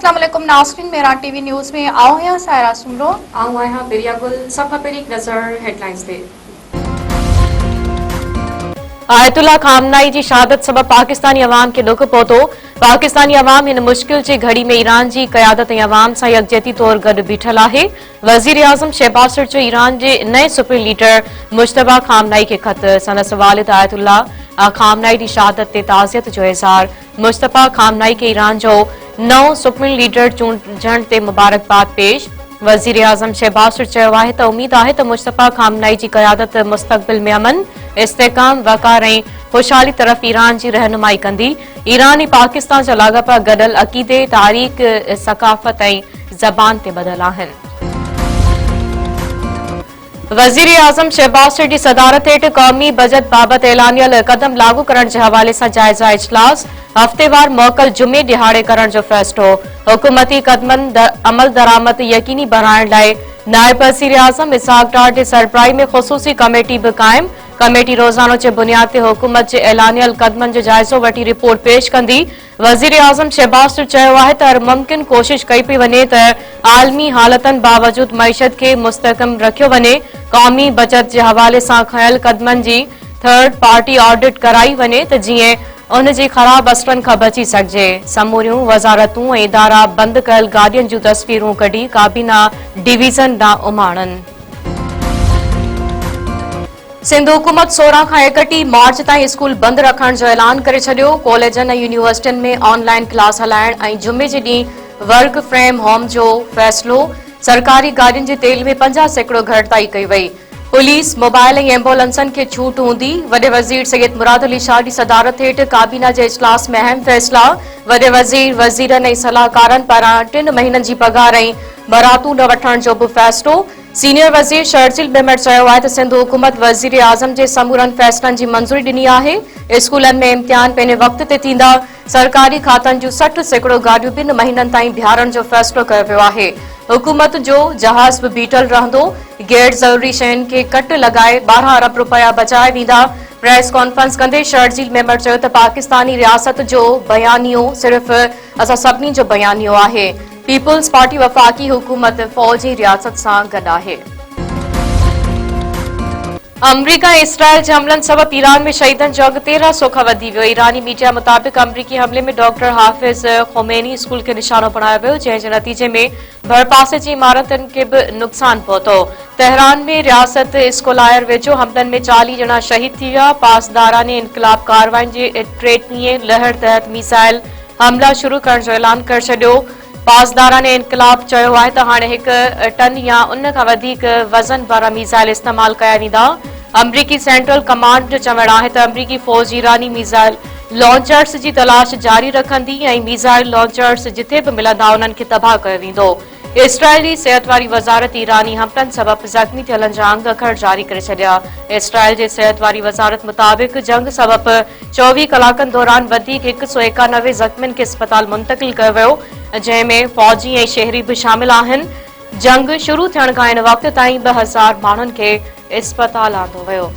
अस्सलाम वालेकुम नाज़रीन, मेरा टीवी न्यूज़ में आओ हैं सायरा सुमरो आऊं आहियां पेरिया गुल सभा पेरी नज़र हेडलाइंस ते। आयतुल्ला खामनाई जी शहादत सबब पाकिस्तानी अवाम के दुख पहुतो। पाकिस्तानी अवाम इन मुश्किल जी घड़ी में ईरान जी क़यादत ऐं अवाम सां यकजहती तौर गॾु बीठल आहे। वज़ीर आज़म शहबाज शरीफ़ जो ईरान जे नए सुप्रीम लीडर मुश्तबा खामनाई के ख़त। संदसि वालिद आयतुल्ला खामनाई जी शहादत ते ताज़ियत जो इज़हार। मुश्तबा खामनाई के ईरान जो नओं सुप्रीम लीडर चूंडण ते मुबारकबाद पेश। वज़ीर आज़म शहबाज शरीफ़ चयो आहे त उम्मीद आहे त मुश्तबा खामनाई जी क़यादत मुस्तक़बिल में अमन, इस्तेहकाम, वक़ार ऐं खुशहाली तरफ़ ईरान जी रहनुमाई कंदी। ईरान ऐं पाकिस्तान जा लाॻापा गॾियल अक़ीदे, तारीख़, सक़ाफ़त ऐं ज़बान ते ॿधल आहिनि। वज़ीर आज़म शहबाज शरीफ़ जी सदारत हेठि क़ौमी बजट बाबति ऐलानियल क़दम लागू करण जे हवाले सां जाइज़ा इजलास। हफ़्तेवार मोकल जुमे दिहाड़े करण जो फ़ैसिलो। हुकूमती क़दमनि अमल दरामद यकीनी बणाइण लाइ नायब वज़ीर आज़म इसहाक़ डार जे सरबराही में ख़ुसूसी कमेटी बि क़ाइम। कमेटी रोज़ानो जे बुनियाद ते हुकूमत जे ऐलानियल क़दमनि जो जाइज़ो वठी रिपोर्ट पेश कंदी। वज़ीर आज़म शहबाज शरीफ़ चयो आहे त हर मुमकिन कोशिश कई पई वञे त आलमी हालतनि बावजूद मईशत खे मुस्तहकम रखियो वञे। क़ौमी बजट जे हवाले सां खयल क़दमनि जी थर्ड पार्टी ऑडिट कराई वञे त जीअं उन जी ख़राब असरनि खां बची सघिजे। समूरियूं वज़ारतूं ऐं इदारा बंदि कयल गाॾियुनि जूं तस्वीरूं कढी काबीना डिवीज़न ॾांहुं उमाणनि। सिंध हुकूमत 16 खां 31 मार्च ताईं स्कूल बंदि रखण जो ऐलान करे छॾियो। कॉलेजनि ऐं यूनिवर्सिटियुनि में ऑनलाइन क्लास हलाइण ऐं जुमे जे ॾींहुं वर्क फ्रॉम होम जो फ़ैसिलो। सरकारी गाॾियुनि जे तेल में 50% घटिताई कई वई। पुलिस, मोबाइल ऐं एम्बुलेंसनि खे छूट हूंदी। वॾे वज़ीर सैयद मुराद अली शाह जी सदारत हेठि काबीना जे इजलास में अहम फ़ैसिला। वॾे वज़ीर, वज़ीरनि ऐं सलाहकारनि पारां 3 महीननि जी पघार ऐं बरातूं न वठण जो बि फ़ैसिलो। सीनियर वज़ीर शर्जील मेमण चयो आहे त सिंध हुकूमत वज़ीर आज़म जे समूरनि फ़ैसिलनि जी मंज़ूरी ॾिनी आहे। स्कूलनि में इम्तिहान पंहिंजे वक़्त ते थींदा। सरकारी खातनि जूं 60% गाॾियूं 2 महीननि ताईं बीहारण जो फ़ैसिलो कयो वियो आहे। हुकूमत जो जहाज़ बि बीठल रहंदो। गैर ज़रूरी शयुनि खे कट लॻाए 12 अरब रुपया बचाए वेंदा। प्रेस कॉन्फ्रेंस कंदे शर्जील मेमण चयो त पाकिस्तानी रियासत जो बयानियो सिर्फ़ असां सभिनी जो बयानियो आहे। पीपुल्स पार्टी वफ़ाक़ी हुकूमत फ़ौजी रियासत सां गॾु आहे। अमरीका ऐं इसराइल जे हमलनि सबब ईरान में शहीदनि जो अघु 1300 खां वधी वियो। ईरानी मीडिया मुताबिक़ अमरीकी हमले में डॉक्टर हाफ़िज़ ख़ुमैनी स्कूल खे निशानो बणायो वियो, जंहिं जे नतीजे में भरपासे जी इमारतुनि खे बि नुक़सान पहुतो। तेहरान में रियासत स्कोलायर वेझो हमलनि में 40 ॼणा शहीद थी विया। पासदाराने इनक़लाब कार्रवाइनि जे 3टीं लहर तहत मिसाइल हमला शुरू करण जो ऐलान करे छॾियो। पासदाराने इनक़लाब चयो आहे त हाणे 1 टन या उन खां वधीक वज़न वारा मिसाइल इस्तेमाल कया वेंदा। अमरीकी सेंट्रल कमांड जो चवणु आहे त अमरीकी फ़ौज ईरानी मिसाइल लॉन्चर्स जी तलाश जारी रखंदी ऐं मिसाइल लॉन्चर्स जिथे बि मिलंदा उन्हनि खे तबाह कयो वेंदो। इसराइली सिहत वारी वज़ारत ईरानी हमलनि सबब ज़ख़्मी थियलनि जा अंग अखर जारी करे छॾिया। इसराइल जे सिहत वारी वज़ारत मुताबिक़ जंग सबब 24 कलाकनि दौरान वधीक 191 ज़ख़्मियुनि खे अस्पताल मुंतक़िल कयो वियो, जंहिं में फ़ौजी ऐं शहरी बि शामिल आहिनि। जंग शुरू थियण खां इन वक़्त ताईं 2000 माण्हुनि खे अस्पताल आंदो वियो।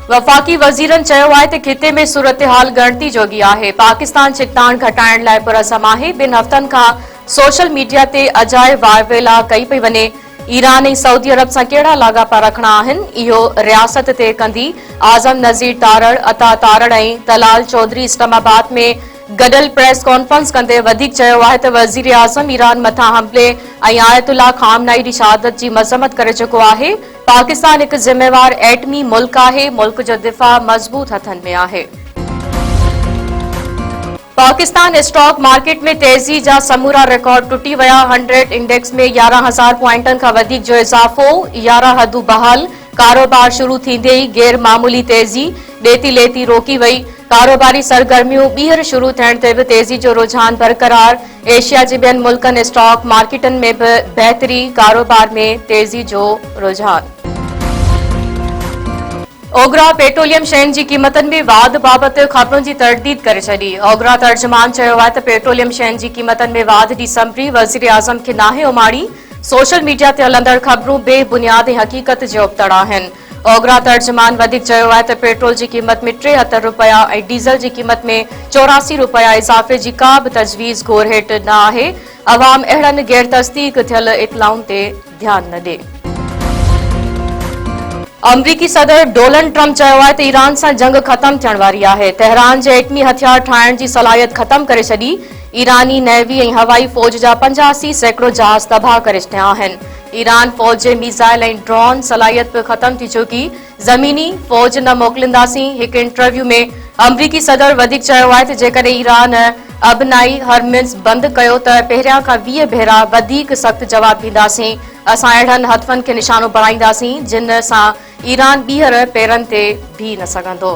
वफ़ाक़ी वज़ीरनि चयो आहे त ख़िते में सूरतहाल ॻणती जोगी आहे। पाकिस्तान छिकताण घटाइण लाइ पुरज़म आहे। 2 हफ़्तनि खां सोशल मीडिया ते अजाइब वारवेला कई पई वञे। ईरान ऐं सऊदी अरब सां कहिड़ा लाॻापा रखणा आहिनि, इहो रियासत ते कंदी। आज़म नज़ीर तारड़, अता तारड़ ऐं तलाल चौधरी इस्लामाबाद में गॾियल प्रेस कॉन्फ्रेंस कंदे वधीक चयो आहे त वज़ीर आज़म ईरान मथां हमले ऐं आयतुल्ला खामनाई जी शहादत जी मज़म्मत करे चुको आहे। पाकिस्तान हिकु ज़िम्मेवार एटमी मुल्क आहे। मुल्क जो दिफ़ा मज़बूत हथनि में आहे। पाकिस्तान स्टॉक मार्केट में तेज़ी जा समूरा रिकॉर्ड टुटी विया। 100 इंडेक्स में 11,000 पॉइंटनि खां वधीक जो इज़ाफ़ो। 11 हदूं बहाल। कारोबार शुरू थींदे ई गैर मामूली तेज़ी ॾेती लेती रोकी वई। कारोबारी सरगर्मियूं ॿीहर शुरू थियण ते बि तेज़ी जो रुझान बरक़रार। एशिया जे ॿियनि मुल्कनि स्टॉक मार्केटनि में बि बहितरी। कारोबार में तेज़ी जो रुझान। ओगरा पेट्रोलियम शयुनि जी क़ीमतनि में वाध बाबति ख़बरुनि जी तरदीद करे छॾी। ओगरा तर्जुमान चयो आहे त पेट्रोलियम शयुनि जी क़ीमतनि में वाध जी समरी वज़ीर आज़म खे नाहे उमाड़ी। सोशल मीडिया ते हलंदड़ ख़बरूं बेबुनियाद ऐं हक़ीक़त जे उबतड़ आहिनि। ओगरा तर्जमान वधिक चयो आहे त पेट्रोल जी क़ीमत में 73 रुपया ऐं डीज़ल जी क़ीमत में 84 रुपया इज़ाफ़े जी का बि तजवीज़ गौर हेठि न आहे। अवाम अहिड़नि गैर तस्दीक थियल इतलाउनि ते ध्यान न ॾे। अमरीकी सदर डोनाल्ड ट्रम्प चयो आहे त ईरान सां जंग ख़त्म थियण वारी आहे। तेहरान जे एटमी हथियार ठाहिण जी सलाहियत ख़त्म करे छॾी। ईरानी नेवी ऐं हवाई फ़ौज जा 85 सैकड़ो जहाज़ तबाह करे छॾिया आहिनि। ईरान फ़ौज जे मिसाइल ऐं ड्रोन सलाहियत बि ख़त्म थी चुकी। ज़मीनी फ़ौज न मोकिलींदासीं। हिकु इंटरव्यू में अमरीकी सदर वधीक चयो आहे त जेकॾहिं ईरान अबनाई हरमिज़ बंदि कयो त पहिरियां खां 20 भेरा वधीक सख़्तु जवाब ॾींदासीं। असां अहिड़नि हथनि खे निशानो बणाईंदासीं जिन सां ईरान ॿीहर पेरनि ते बीह न सघंदो।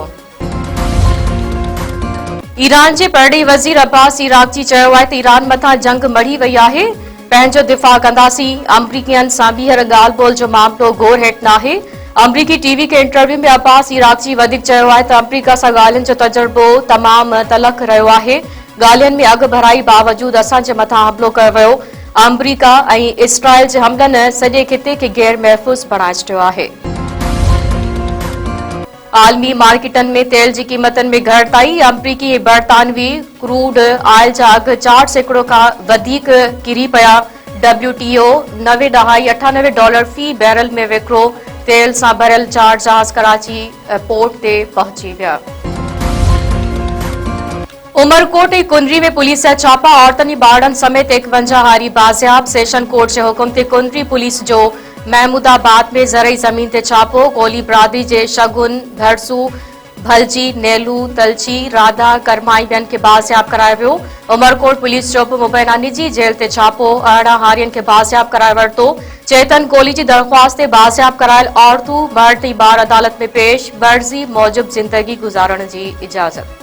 ईरान जे परॾेही वज़ीर अब्बास इराक़ची चयो आहे त ईरान मथां जंग मढ़ी वई आहे। पंहिंजो दिफ़ा कंदासीं। अमरीकियुनि सां ॿीहर ॻाल्हि ॿोल जो मामिलो गौर हेठि न आहे। अमरीकी टीवी के इंटरव्यू में अब्बास इराक़ची वधीक चयो आहे त अमरीका सां ॻाल्हियुनि जो तजुर्बो तमामु तलख़ रहियो आहे। ॻाल्हियुनि में अॻु भराई बावजूदि असांजे मथां हमिलो कयो वियो। अमरीका ऐं इसराइल जे हमलनि सॼे ख़िते खे गैर महफ़ूज़ बणाए छॾियो आहे। आलमी मार्केटनि में तेल जी क़ीमतनि में घटिताई। अमरीकी ऐं बरतानवी क्रूड ऑयल जा अघ 4 सैकड़ो खां वधीक किरी पिया। WTO $90.98 फी बैरल में विकिरो। तेल सां भरियल 4 जहाज़ कराची पोर्ट ते पहुची विया। उमरकोट ऐं कुंडरी में पुलिस जा छापा। औरतुनि ॿारनि समेत 51 हारी बाज़ियाब। सेशन कोर्ट जे हुकुम ते कुंडरी पुलिस जो महमूदाबाद में ज़रई ज़मीन ते छापो। कोली बिरादरी जे शगुन, भरसू, भलजी, नेलू, तलची, राधा, करमाई ॿियनि खे बाज़ियाब करायो वियो। उमरकोट पुलिस जो बि मुबैना निजी जेल ते छापो। 18 हारियुनि खे बाज़ियाब कराए वरितो। चेतन कोहली जी दरख़्वास्त ते बाज़ियाब करायल औरतूं, मर्द ऐं ॿार अदालत में पेश। मर्ज़ी मौजूब ज़िंदगी गुज़ारण जी इजाज़त।